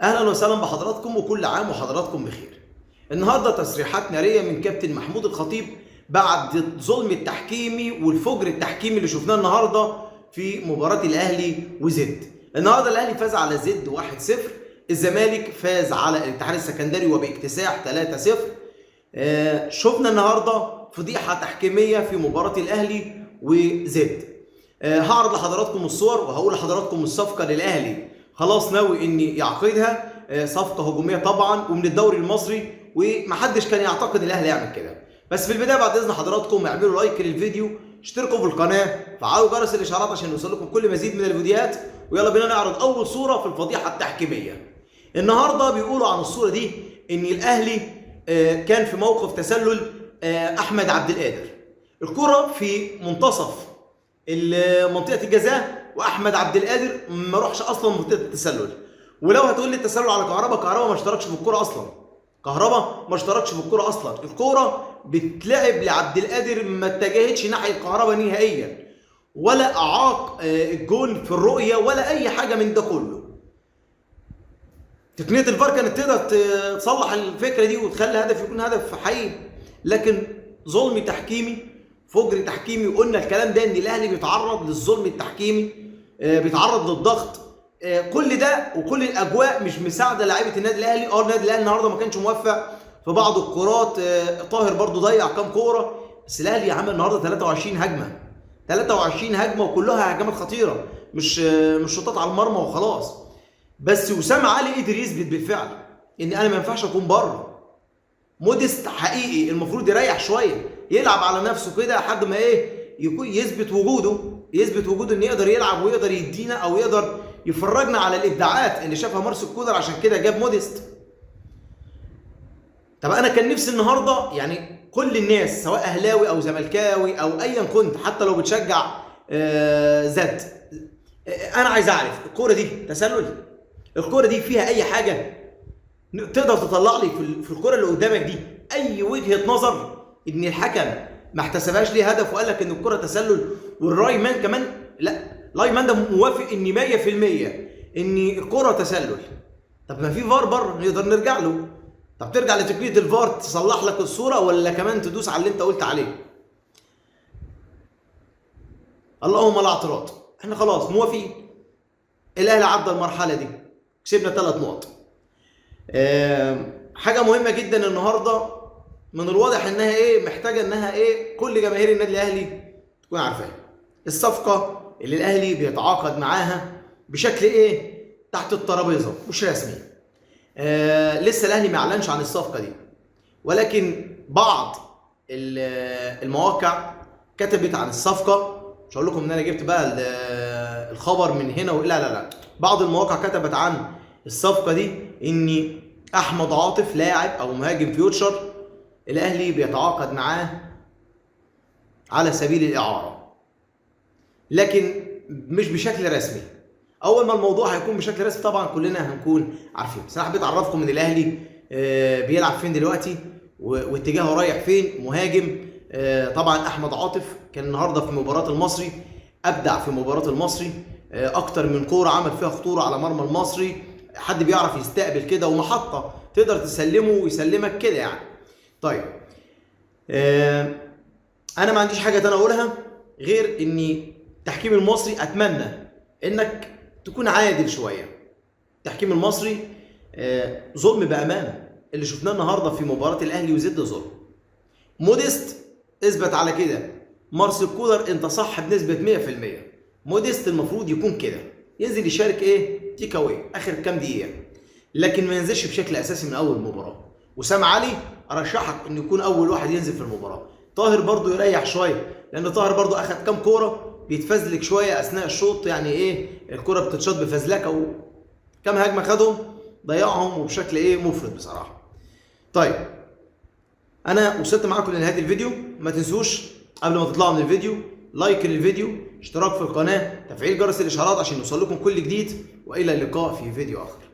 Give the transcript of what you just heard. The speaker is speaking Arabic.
اهلا وسهلا بحضراتكم وكل عام وحضراتكم بخير. النهارده تصريحات ناريه من كابتن محمود الخطيب بعد الظلم التحكيمي والفجر التحكيمي اللي شفناه النهارده في مباراه الاهلي وزد. النهارده الاهلي فاز على زد 1-0، الزمالك فاز على الاتحاد السكندري وباكتساح 3-0. شفنا النهارده فضيحه تحكيميه في مباراه الاهلي وزد. هعرض لحضراتكم الصور وهقول لحضراتكم الصفقه للاهلي خلاص ناوي ان يعقدها، صفقه هجوميه طبعا ومن الدوري المصري، ومحدش كان يعتقد الاهلي يعمل كده. بس في البدايه بعد اذن حضراتكم اعملوا لايك للفيديو، اشتركوا في القناه، فعلوا جرس الاشعارات عشان يوصل لكم كل مزيد من الفيديوهات. ويلا بينا نعرض اول صوره في الفضيحه التحكيميه. النهارده بيقولوا عن الصوره دي ان الاهلي كان في موقف تسلل احمد عبد القادر. الكره في منتصف منطقه الجزاء واحمد عبد القادر ما روحش اصلا منطقه التسلل. ولو هتقول لي التسلل على كهربا ما اشتركش في الكوره اصلا. كهربا ما اشتركش في الكوره اصلا. الكوره بتلعب لعبد القادر، ما اتجهتش ناحيه كهربا نهائيا، ولا اعاق الجول في الرؤيه ولا اي حاجه من ده كله. تقنيه الفار كانت تقدر تصلح الفكره دي وتخلي هدف يكون هدف حقيقي، لكن ظلم تحكيمي، فجر تحكيمي. وقلنا الكلام ده ان الاهلي بيتعرض للظلم التحكيمي، بيتعرض للضغط. كل ده وكل الاجواء مش مساعده لاعيبه النادي الاهلي. النادي الاهلي النهارده ما كانش موفق في بعض الكرات. طاهر برضو ضيع كام كوره، بس الاهلي عمل النهارده 23 هجمه، 23 هجمه وكلها هجمات خطيره، مش شوطات على المرمى وخلاص. بس وسام علي قدر يثبت بالفعل ان انا ما ينفعش اكون بره. موديست حقيقي المفروض يريح شويه، يلعب على نفسه كده لحد ما يكون يثبت وجوده ان يقدر يلعب ويقدر يدينا او يقدر يفرجنا على الابداعات اللي شافها مارسيل كولر. عشان كده جاب موديست. طب انا كان نفسي النهارده يعني كل الناس سواء اهلاوي او زملكاوي او ايا كنت، حتى لو بتشجع زد، انا عايز اعرف الكوره دي تسلل؟ الكوره دي فيها اي حاجه تقدر تطلع لي في الكوره اللي قدامك دي اي وجهه نظر ان الحكم ما احتسبهاش ليه هدف وقال لك ان الكوره تسلل؟ والراي مان كمان لا، لاي مان ده موافق ان 100% ان الكوره تسلل. طب ما في فار بره نقدر نرجع له. طب ترجع لتقنيه الفار تصلح لك الصوره ولا كمان تدوس على اللي انت قلت عليه؟ اللهم لا اعتراض، احنا خلاص موافقين. الاهلي عدى المرحله دي، كسبنا 3 نقط. حاجه مهمه جدا النهارده من الواضح انها محتاجه انها كل جماهير النادي الاهلي تكون عارفاها. الصفقه اللي الاهلي بيتعاقد معاها بشكل تحت الترابيزه مش رسمي. لسه الاهلي ما اعلنش عن الصفقه دي، ولكن بعض المواقع كتبت عن الصفقه. مش هقول لكم ان انا جبت بقى الخبر من هنا لا، بعض المواقع كتبت عن الصفقه دي ان احمد عاطف لاعب او مهاجم فيوتشر الاهلي بيتعاقد معاه على سبيل الاعاره، لكن مش بشكل رسمي. اول ما الموضوع هيكون بشكل رسمي طبعا كلنا هنكون عارفين. بس انا حبيت اعرفكم ان الاهلي بيلعب فين دلوقتي واتجاهه رايح فين. مهاجم طبعا احمد عاطف كان النهارده في مباراه المصري، ابدع في مباراه المصري. اكتر من كوره عمل فيها خطوره على مرمى المصري، حد بيعرف يستقبل كده ومحطه تقدر تسلمه ويسلمك كده يعني. طيب انا ما عنديش حاجه تانية اقولها غير اني التحكيم المصري اتمنى انك تكون عادل شويه. التحكيم المصري ظلم بامانه. اللي شفناه النهارده في مباراه الاهلي وزد ظلم. موديست اثبت على كده. مارسيل كولر انت صح بنسبه 100%. موديست المفروض يكون كده، ينزل يشارك تيك اواي اخر كام دقيقه، لكن ما ينزلش بشكل اساسي من اول مباراه. وسام علي ارشحك انه يكون اول واحد ينزل في المباراه. طاهر برضو يريح شويه، لان طاهر برضو اخذ كام كوره بيتفزلك شويه اثناء الشوط، يعني الكوره بتتشاط بفزلكه وكام هجمه خدهم ضيعهم وبشكل مفرط بصراحه. طيب انا وصلت معاكم لنهايه الفيديو. ما تنسوش قبل ما تطلعوا من الفيديو لايك للفيديو، اشتراك في القناه، تفعيل جرس الاشعارات عشان يوصل لكم كل جديد. والى اللقاء في فيديو اخر.